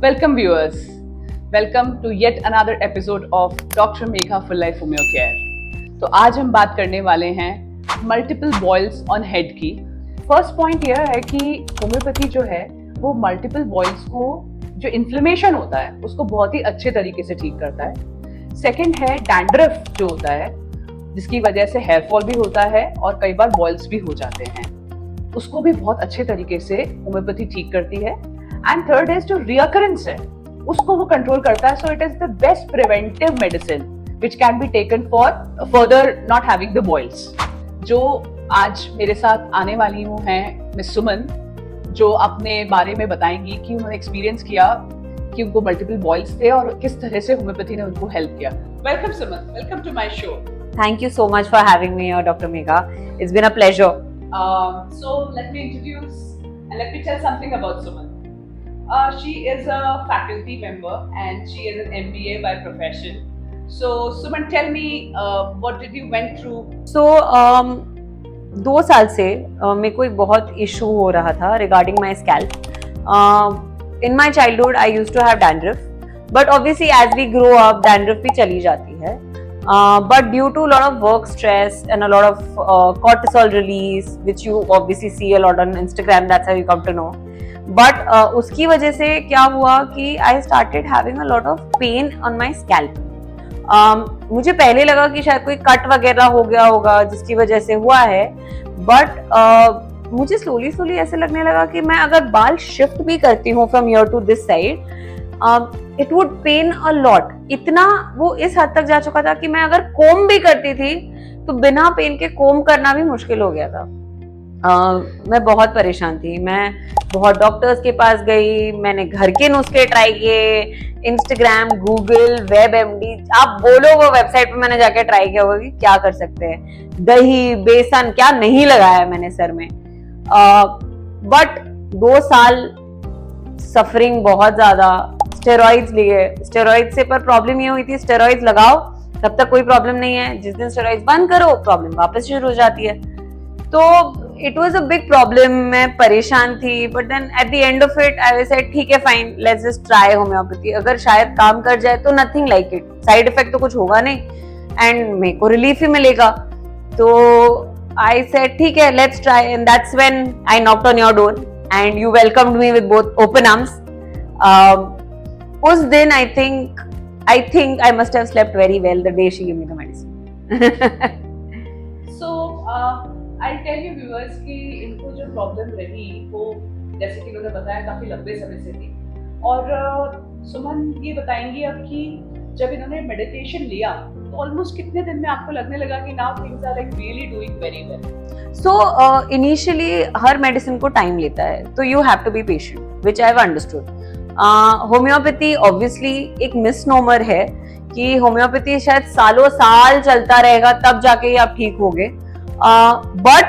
Welcome viewers. Welcome to yet another episode of Dr. Megha Full Life Homeo Care. तो आज हम बात करने वाले हैं मल्टीपल बॉइल्स ऑन हेड की। फर्स्ट पॉइंट यह है कि होम्योपैथी जो है वो मल्टीपल बॉइल्स को जो इन्फ्लेमेशन होता है उसको बहुत ही अच्छे तरीके से ठीक करता है। सेकंड है डैंड्रफ जो होता है जिसकी वजह से हेयर फॉल भी होता है और कई बार बॉइल्स भी हो जाते हैं, उसको भी बहुत अच्छे तरीके से होम्योपैथी ठीक करती है। एंड थर्ड इज जो रिकरेंस है उसको वो कंट्रोल करता है। So it is the best preventive medicine which can be taken for further not having the boils. जो आज मेरे साथ आने वाली हूँ हैं मिस सुमन, जो अपने बारे में बताएंगी कि उन्होंने एक्सपीरियंस किया कि उनको मल्टीपल बॉइल्स थे और किस तरह से होम्योपैथी ने उनको हेल्प किया। Welcome Suman, welcome to my show. Thank you so much for having me here, Dr. Megha. It's been a pleasure. So let me introduce and let me tell something about Suman. She is a faculty member and she is an MBA by profession. So Suman, tell me what did you went through? So 2 साल से मेरे को एक बहुत issue हो रहा था regarding my scalp. In my childhood, I used to have dandruff, but obviously as we grow up, dandruff भी चली जाती है. But due to a lot of work stress and a lot of cortisol release, which you obviously see a lot on Instagram, that's how you come to know. But उसकी वजह से क्या हुआ कि I started having a lot of pain on my scalp. मुझे पहले लगा कि शायद कोई कट वगैरह हो गया होगा जिसकी वजह से हुआ है, बट मुझे स्लोली ऐसे लगने लगा कि मैं अगर बाल शिफ्ट भी करती हूँ from here to this side, it would pain a lot. इतना वो इस हद तक जा चुका था कि मैं अगर कोम भी करती थी तो बिना पेन के कोम करना भी मुश्किल हो गया था। मैं बहुत परेशान थी। मैं बहुत डॉक्टर्स के पास गई, मैंने घर के नुस्खे ट्राई किए, इंस्टाग्राम, गूगल, वेब एमडी, आप बोलो वो वेबसाइट पे मैंने जाके ट्राई किया होगा कि क्या कर सकते हैं, दही, बेसन, क्या नहीं लगाया मैंने सर में। बट 2 साल सफरिंग बहुत ज्यादा, स्टेरॉइड्स लिए, स्टेरॉइड से पर प्रॉब्लम ये हुई थी, स्टेरॉइड्स लगाओ तब तक कोई प्रॉब्लम नहीं है, जिस दिन स्टेरॉइड्स बंद करो प्रॉब्लम वापस शुरू हो जाती है। तो it was a big problem, मैं परेशान थी। But then at the end of it I said ठीक है fine, let's just try homeopathy, अगर शायद काम कर जाए तो nothing like it, side effect तो कुछ होगा नहीं एंड मेरे को रिलीफ ही मिलेगा। तो आई सेड ठीक है let's try, and that's when I knocked on your door and you welcomed me with both open arms. उस दिन I think I must have slept very well the day she gave me the medicine. So I'll tell you viewers कि इनको जो problem रही वो जैसे कि उन्होंने बताया काफी लंबे समय से थी। और सुमन ये बताएंगी अब कि जब इन्होंने मेडिटेशन लिया तो ऑलमोस्ट कितने दिन में आपको लगने लगा कि now things are like really doing very well? So initially हर मेडिसिन को टाइम लेता है, तो you have to be patient, which I have understood. Homeopathy obviously एक मिसनोमर है कि होम्योपैथी शायद सालों साल चलता रहेगा तब जाके ही आप ठीक होगे, बट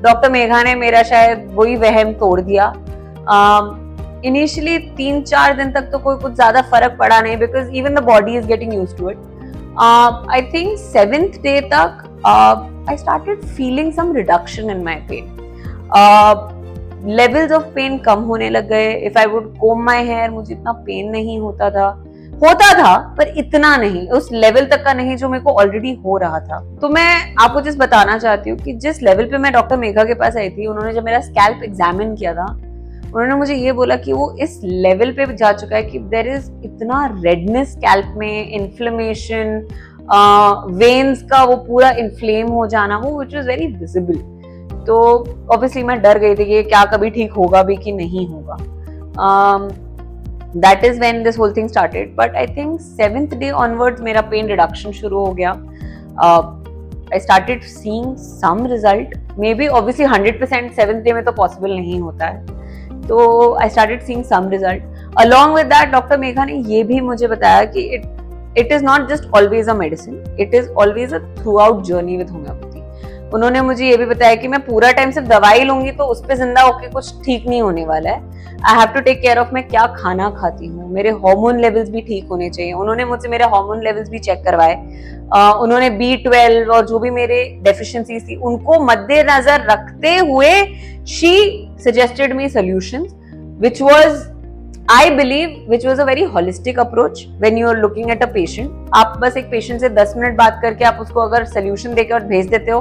डॉक्टर मेघा ने मेरा शायद वही वहम तोड़ दिया। इनिशियली 3-4 दिन तक तो कोई कुछ ज्यादा फर्क पड़ा नहीं, because even the body is getting used to it. I think 7th day तक I started feeling some reduction in my pain, levels of pain कम होने लग गए। If I would comb my hair मुझे इतना पेन नहीं होता था पर इतना नहीं, उस लेवल तक का नहीं जो मेरे को ऑलरेडी हो रहा था। तो मैं आपको जस्ट बताना चाहती हूँ कि जिस लेवल पे मैं डॉक्टर मेघा के पास आई थी, उन्होंने जब मेरा स्कैल्प एग्जामिन किया था, उन्होंने मुझे ये बोला कि वो इस लेवल पे जा चुका है कि देयर इज इतना रेडनेस स्कैल्प में, इन्फ्लेमेशन, वेन्स का वो पूरा इन्फ्लेम हो जाना, वो विच वाज वेरी विजिबल। तो ऑब्वियसली मैं डर गई थी कि क्या कभी ठीक होगा भी कि नहीं होगा। That is when this whole thing started, but I think 7th day onwards मेरा पेन रिडक्शन शुरू हो गया। I started seeing some result, maybe obviously 100% 7th day में तो पॉसिबल नहीं होता है, तो I started seeing some result. Along with that doctor Megha ने ये भी मुझे बताया कि it is not just always a medicine, it is always a through out journey with homeopathy. उन्होंने मुझे ये भी बताया कि मैं पूरा टाइम सिर्फ दवाई लूंगी तो उस पर जिंदा होके कुछ ठीक नहीं होने वाला है। I have to take care of मैं क्या खाना खाती हूँ, मेरे हार्मोन लेवल्स भी ठीक होने चाहिए। उन्होंने मुझसे मेरे हार्मोन लेवल्स भी चेक करवाए। उन्होंने B12 और जो भी मेरे डेफिशिएंसीज थी उनको मद्देनजर रखते हुए she suggested me solutions which was I believe which was a very holistic approach when you are looking at a patient. आप बस एक पेशेंट से 10 मिनट बात करके आप उसको अगर सोल्यूशन देके और भेज देते हो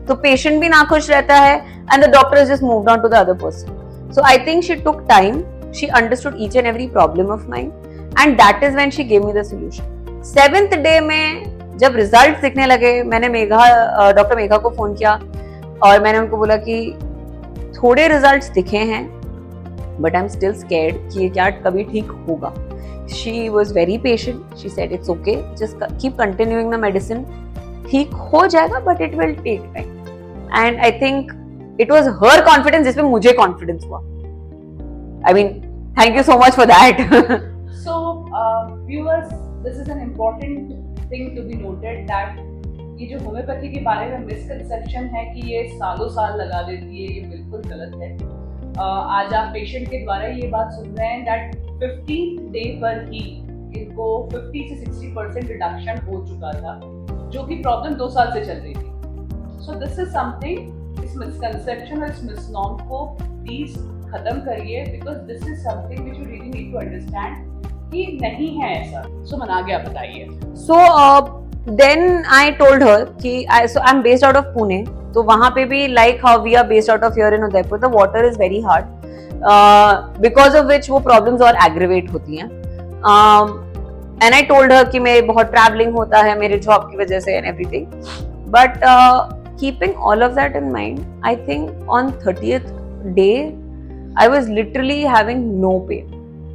तो पेशेंट भी ना खुश रहता है and the doctor has just moved on to the other person. So I think she took time, she understood each and every problem of mine and that is when she gave me the solution. 7th day में जब result दिखने लगे मैंने doctor Megha को phone किया और मैंने उनको बोला कि थोड़े रिजल्ट्स दिखे हैं but I am still scared कि ये क्या कभी ठीक होगा. She was very patient, she said it's okay, just keep continuing the medicine, ठीक हो जाएगा but it will take time. And I think it was her confidence जिसमें मुझे कॉन्फिडेंस हुआ. I mean thank you so much for that. So viewers, this is an important thing to be noted that ये जो homeopathy के बारे में misconception है कि ये सालों साल लगा देती है, ये बिल्कुल गलत है. आज आप पेशेंट के द्वारा ये बात सुन रहे हैं दैट 15 डे पर ही इनको 50 से 60% रिडक्शन हो चुका था, जो कि प्रॉब्लम 2 साल से चल रही थी. सो दिस इज समथिंग, इस मिसकंसेप्शन और इस मिसनॉम को प्लीज खत्म करिए because this is something which you really need to understand कि नहीं है ऐसा. सो मन आगे आप बताइए. सो then I told her कि I'm based out of Pune, तो वहाँ पे भी like how we are based out of here in Udaipur, the water is very hard, because of which वो problems और aggravate होती हैं. And I told her कि मेरे बहुत traveling होता है मेरे job की वजह से and everything, but keeping all of that in mind, I think on 30th day I was literally having no pain.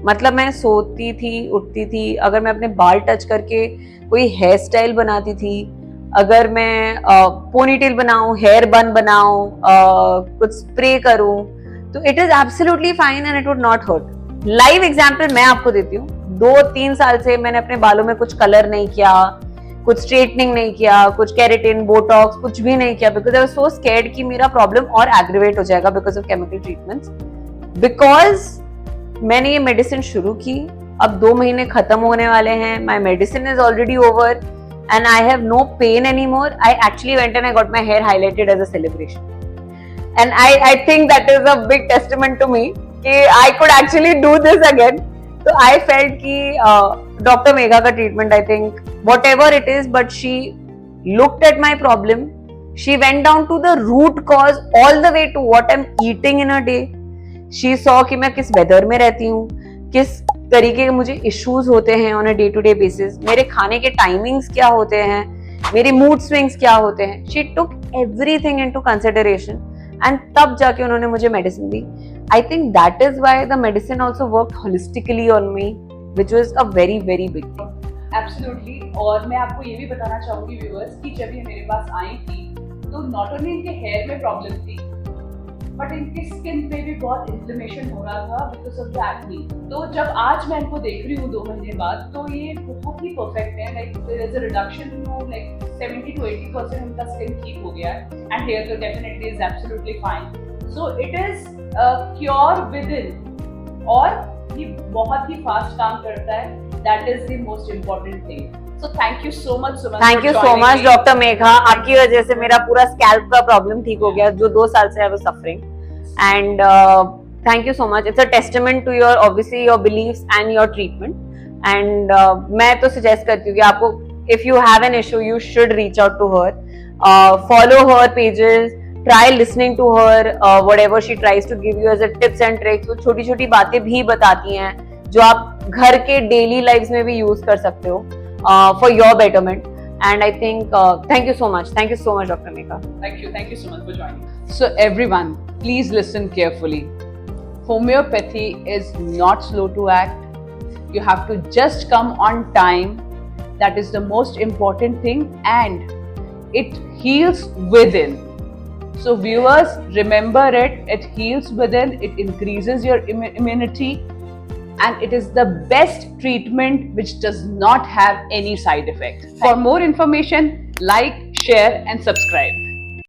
मतलब मैं सोती थी, उठती थी, अगर मैं अपने बाल टच करके कोई हेयर स्टाइल बनाती थी, अगर मैं पोनीटेल बनाऊं, हेयर बन बनाऊं, कुछ स्प्रे करूं, तो it is absolutely fine and it would not hurt. Live example मैं आपको देती हूँ. 2-3 साल से मैंने अपने बालों में कुछ कलर नहीं किया, कुछ स्ट्रेटनिंग नहीं किया, कुछ केराटिन, बोटॉक्स, कुछ भी नहीं किया because I was so scared कि मेरा प्रॉब्लम और एग्रीवेट हो जाएगा because of chemical treatments. Because मैंने ये मेडिसिन शुरू की, अब 2 महीने खत्म होने वाले हैं, my medicine is already over and I have no pain any more. I actually went and I got my hair highlighted as a celebration and I think that is a big testament to me कि I could actually do this again. तो I felt कि doctor Megha का treatment, I think whatever it is, but she looked at my problem, she went down to the root cause all the way to what I am eating in a day. She saw कि मैं किस weather में रहती हूँ, किस तरीके के मुझे इश्यूज होते हैं on a day to day basis, मेरे खाने के टाइमिंग्स क्या होते हैं, मेरे मूड स्विंग्स क्या होते हैं. She took everything into consideration and तब जाके उन्होंने मुझे medicine the. I think that is why the medicine also worked holistically on me, which was a very very big thing. Absolutely. और मैं आपको ये भी बताना चाहूंगी व्यूअर्स कि जब ये मेरे पास आई थी तो नॉट ओनली इनके हेयर में प्रॉब्लम थी बट इनके स्किन पे भी बहुत इन्फ्लेमेशन हो रहा था बिकॉज ऑफ द एक्ने. तो जब आज मैं इनको देख रही हूँ 2 महीने बाद तो ये बहुत ही परफेक्ट है. Like there is a reduction in like 70 to 80% इनका स्किन ठीक हो गया है एंड हेयर तो definitely is absolutely fine. So it is cure within और ये बहुत ही फास्ट काम करता है. That is the most important thing. So thank you so much, Suman. Thank you so much, Dr. Megha. आपकी वजह से मेरा पूरा स्कैल्प का प्रॉब्लम ठीक हो गया जो 2 साल से I was suffering. And thank you so much. It's a testament to your obviously your beliefs and your treatment. And मैं तो suggest करती हूँ कि आपको if you have an issue, you should reach out to her. Follow her pages. Try listening to her. Whatever she tries to give you as a tips and tricks. वो छोटी-छोटी बातें भी बताती हैं जो आप घर के daily lives में भी use कर सकते हो. For your betterment, and I think thank you so much, Dr. Megha. Thank you so much for joining. So everyone, please listen carefully. Homeopathy is not slow to act. You have to just come on time. That is the most important thing, and it heals within. So viewers, remember it. It heals within. It increases your immunity. And it is the best treatment which does not have any side effect. For more information, like, share and subscribe.